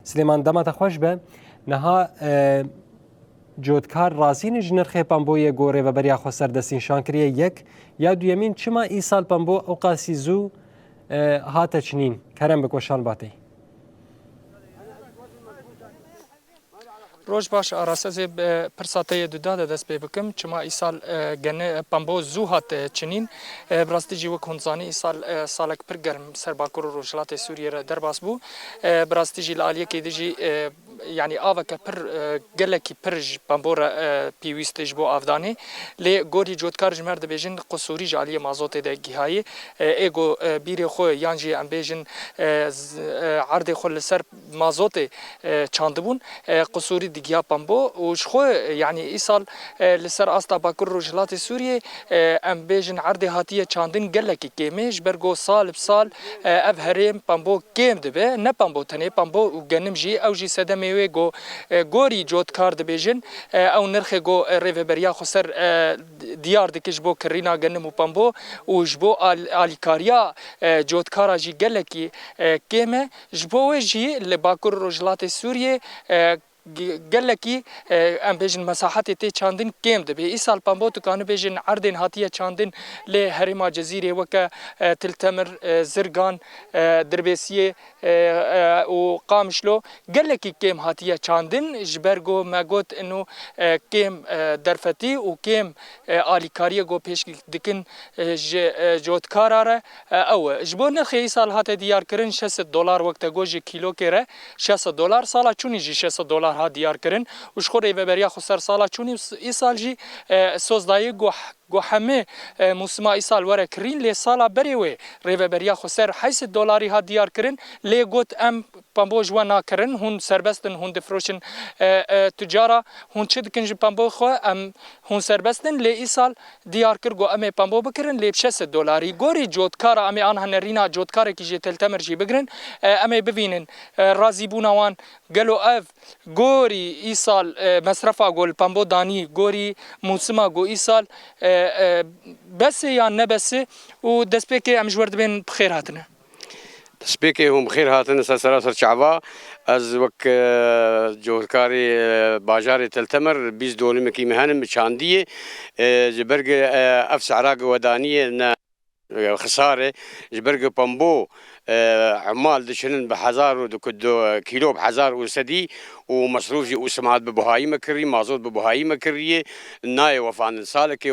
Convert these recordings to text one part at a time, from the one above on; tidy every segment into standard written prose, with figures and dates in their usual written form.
سلێمان دەماتە خۆش بە نەها جۆتکار ڕاستینی ژنرخێ پەمبۆیە گۆڕێ بە بەریا خۆ سەردەستینشان کردە یەک یا دوێمین چما ئیسال پەمبۆ ئەو قاسی زوو هاتە چنین کەرەم بکۆشان باتەی روج باش آراسته پرساته دودا دست پی بکم چما ایسال گنه پمبو زو هات چنین براستی جیو کنزانی ایسال سالک پر گرم سر باکور روشلات سوریه را در باس بو براستی جی لالیه که دیجی يعني آوك پر جلكي برج بامبورا بيويستج بو أفداني لي غوري جوتكار جمر دبيجن قصوري جالية مازوت ده جهاي إيجو بيري خو يانجي أم بيجن عرض خو لسر مازوت چاندبون قصوري دجيا بامبو وشخو يعني إيصال لسر أستا باكر رجلات سوريا أم بيجن عرض هاتية چاندن جلكي كيمش برجو سال بسال أف هرم بامبو كيم دبه نه بامبو تنه بامبو وجنم جي أو جي سدم گو گوری جوت کار دبیجن او نرخ گو ریوبریا خسر دیار دکش بو کرینا گنم و پمبو و جبو آلیکاریا جوت کارا جی گلکی کیمه جبو جی لباکور رجلات سوریه گلکی ام بیجن مساحت تی چاندن کم دبی ای سال پامبو تو کانو بیجن عردن هاتیه چاندن لی هرما جزیره وک تلتمر زرگان دربیسیه و قامشلو گلکی کم هاتیه چاندن جبرگو مگوت انو کم درفتی و کم آلیکاریه گو پیش دکن جوتکاراره او جبو نرخ ای سال هات دیار کرن 600 دلار وقت گوجی کیلو کره 600 دلار سالا چونی جی 600 دلار ها دیار کرن و شخوری و بریا خسر سالا چونی ای سال جی سوزدایی گو همه موسم ای سال وره کرین لی سالا بریوه ریو بریا خسر 800 دلاری ها دیار کرن لی گوت ام پامبو جوا ناکرن هون سربستن هون دفروشن تجارا هون چه دکنج پامبو خو ام هون سربستن لی ای سال دیار کر گو ام پامبو بکرن لی 600 دلاری گوری جوتکارا ام آنها نرینا جوتکار کی جی تلتمر جی بگرن ام ببینن رازی بونوان گلو اف گوری ای سال مصرفا گل پامبو دانی گوری موسما گو ای سال بس یا نه بس و دست به که امجورد بین بخیر هاتنه سبيكي هم بخير هاتن سلاسل شعبا از وك جوكاري باجاري تلتمر 20 دولار مكي مهنم شانديه جبرق افس عراق ودانيه خساره جبرق بامبو عمال دشنن بحزار ودكدو كيلو بحزار وسدي ومصروفي وسمعات ببهاي مكري مازوت ببهاي مكريه ناي وفان سالكي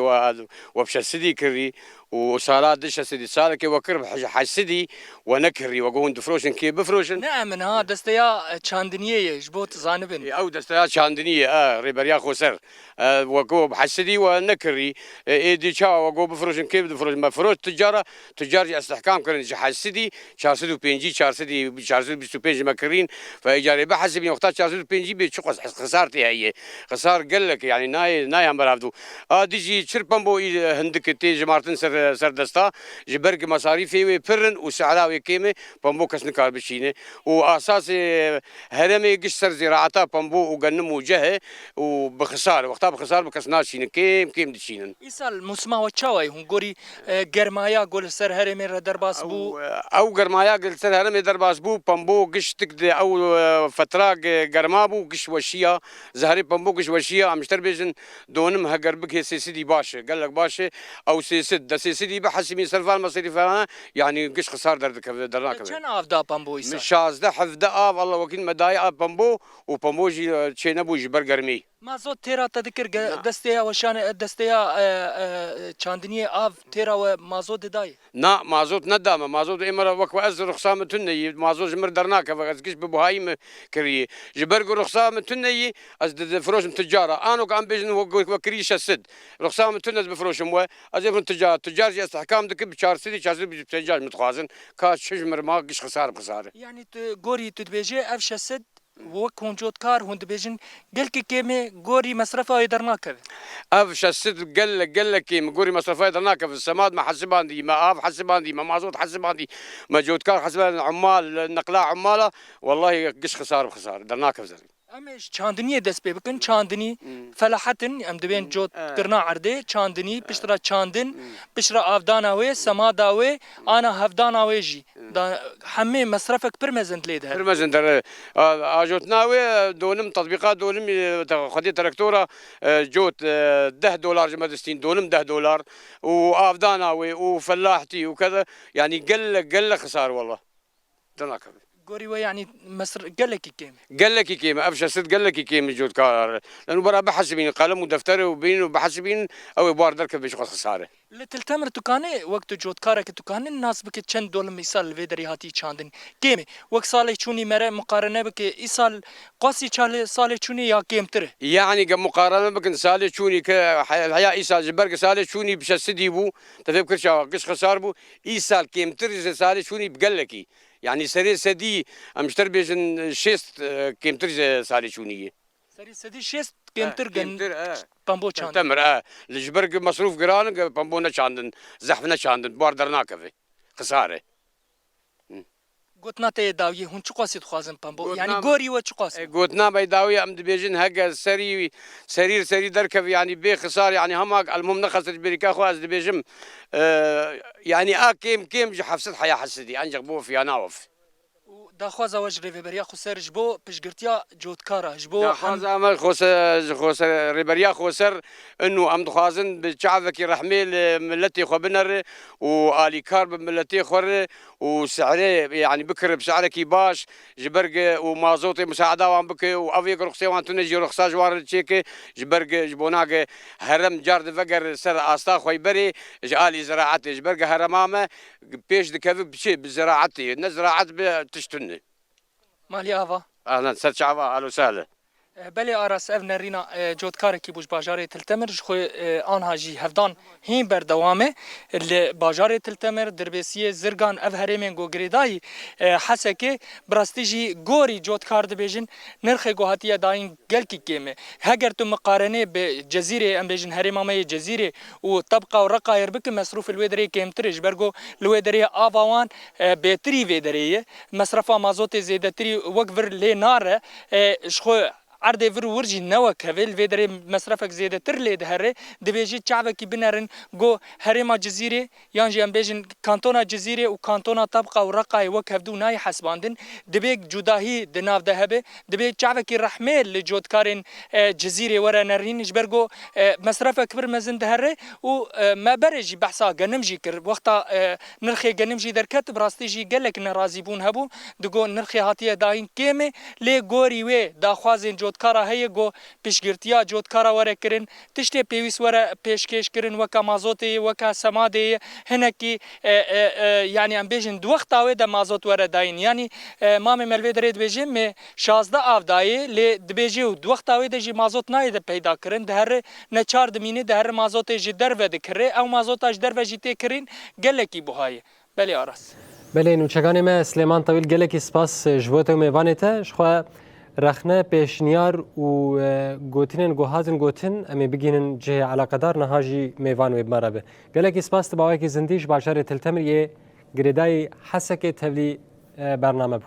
وبشسدي كري وصالات دش سدي سالكي وكرب حسدي ونكري وقون دفروشن كي بفروشن نعم ها دستيا چاندنيه جبوت زانبن او دستيا چاندنيه ريبريا خوسر وقو بحسدي ونكري ايدي شا وقو بفروشن كي بفروشن مفروش تجار استحكام كرن حسدي 425 مكرين فايجاري بحسب وقتها 425 بتشقص خسارتي هي خسار قال لك يعني ناي هم برافدو ديجي شربمبو هندك تي جمارتن سر دستا جبرق مصاريفي فرن وسعراوي كيمه بمبو كسنكار بشينه واساس هرمي قشر زراعتها بمبو وقنم وجهه وبخساره وقتها بخساره بكسناشين كيم دشينن يسال مسما وتشاوي هم غوري گرمايا گول سر هرمي درباس بو او گرمايا قل سر هرمي درباس بو بمبو قش تقدي او فتره گرمابو قش وشيه زهري بمبو قش وشيه امشتر بيجن دونم هقربك سيسدي باشه قال لك باشه او سيسد سيسدي بحسب سلفان مصاريف يعني قش خسار درناك كان افدا بامبو يسال مش شازده حفده والله وكيل مدايا بامبو وبامبوجي تشينبوجي برغرمي مازوت تيرا تذكر دستيا وشان دستيا چاندنيه اف تيرا ومازوت داي نا مازوت ندامه مازوت امر وك واز رخصام تني مازوت جمر درناك فقش ببهايم كري جبرق رخصام تني از فروش تجاره انا كان بيجن وكريش السد رخصام تني بفروشم از تجار استحكام دك بشار سيدي شار بتجار متخازن كاش شجمر ما قش خساره يعني غوري تدبيجي افش السد وكون جوتكار هند بيجن قال كي كيمي غوري مصرفه يدرناك افش السد قال لك كيم غوري مصرفه يدرناك في السماد ما حسبان دي ما اف حسبان دي ما مازوت حسبان دي ما جوتكار حسبان عمال نقلاع عماله والله قش خساره درناك في امش چاندنی دست پی بکن چاندنی فلاحتن ام دبین جوت کرنا عرده چاندنی پشترا چاندن پشترا آفدانا وی سمادا وی آنا هفدانا وی جی همه مصرفك برمزند ليد هر برمزن در اجوتنا وی دونم تطبیقات دونم خدي تراكتورة جوت $10 جمدستين دونم $10 وافدانا وي وفلاحتي وكذا يعني قل خسار والله دناك قوري وي يعني مصر قالك كيم قال لك كيما ابشر ست قال لك كيما جود كار لانه برا بحسبين قلم ودفتر وبين وبحسبين او بار درك بيش خساره لتلتمر تكاني وقت جوت كارك تكاني الناس بك چند دول مثال ويدري هاتي چاندن كيم وقت صالح چوني مره مقارنه بك ايسال قاسي صالح چوني يا كيمتر يعني مقارنه بك سالي چوني الحياه ايسال جبرك سالي چوني بش سديبو تفكر شا قش خسار بو ايسال كيمتر سالي چوني بقلكي يعني سري سدي امشتر بيجن شيست كيمتر سالي چوني سري سدي شيست كيمتر جن بامبو چاندن تمر الجبرك مصروف قران بامبونا چاندن زحفنا چاندن باردرنا كفي خساره قوتنا تي داوي هون چو قاسي تخوازن بامبو يعني غوري و چو قاسي قوتنا بيداوي ام دبيجن هكا سرير دركب يعني بي خسار يعني همك المهم نخسر بريكا خو از دبيجم يعني كيم حفصت حياه حسدي انجق بو في اناوف داخوازا وجه ريبريا خسر جبو بشغرتيا جوتكارا جبو داخوازا عمل خسر ريبريا خسر انه ام دخوازن بشعبك رحميل ملتي خبنر والي كارب ملتي خور وسعره يعني بكر بسعرك باش جبرق ومازوتي مساعده وان بك وافيك رخصي وان تنجي رخصه جوار تشيك جبرق جبوناك هرم جارد فقر سر استا خويبري جالي زراعتي جبرق هرمامه بيش دكف بشي بزراعتي نزراعت بتشتن مالي افا اهلا سرچاوا الو سهلا بلي اراس اف نرينا جوتكار كي بوش باجاري تلتمر خو انها جي هفدان هين بردوامه اللي باجاري تلتمر دربسيه زرغان اف هرمن جو غريداي حسكي براستيجي غوري جوتكار دبيجن نرخ گوهاتيه داين گلكي كيمه هاگر تو مقارنه بجزيره ام بيجن هرمامه جزيره وطبقه ورقه يربك مصروف الويدري كيمترج برغو الويدري افوان بتري ويدري مصرفه مازوت زيدتري وقفر لي نار شخو عرض فر ورجي نوا كفيل فيدري مصرفك زيادة ترلي دهره دبيجي شعبك بنرن جو هرما جزيرة يانجي ام بيجن كانتونا جزيرة وكانتونا طبقة ورقة وكفدو ناي حسباندن دبيك جداهي دناف دهبه دبيك شعبك رحمل لجود كارن جزيرة ورا نرين جبرجو مصرفك بر مزن دهره وما برجي بحثا جنمجي كر وقتا نرخي جنمجي دركت براستيجي قالك نرازيبون هبو دقو نرخي هاتيه داين كيمه لي غوري وي داخوازين جوتكارا هي جو پیشگirtiya جوتکارا وره کرن تشته پیویس وره پیشکش کرن وکا مازوتی وکا سمادی هنکی يعني ام بيجن دوختاوي د مازوت وره داين يعني مام ملوي دريد بيجن مي 16 افداي ل دبيجي دوختاوي د جي مازوت ناي د پیدا کرن دهر نه 4 دميني دهر مازوت جي درو د کره او مازوت اج درو جي ته کرين گلکی بوهای بلي ارس بله نوچگان ما سلیمان طویل گلکی سپاس جوته و میوانته شخوا رخنه پیشنیار و گوتنن گوهاتن گوتن امی بگینن جه علاقدار نهاجی میوان و بمرابه گلکی سپاس تباوی که زندیش باشار تلتمر یه گریدای حسک تبلی برنامه بو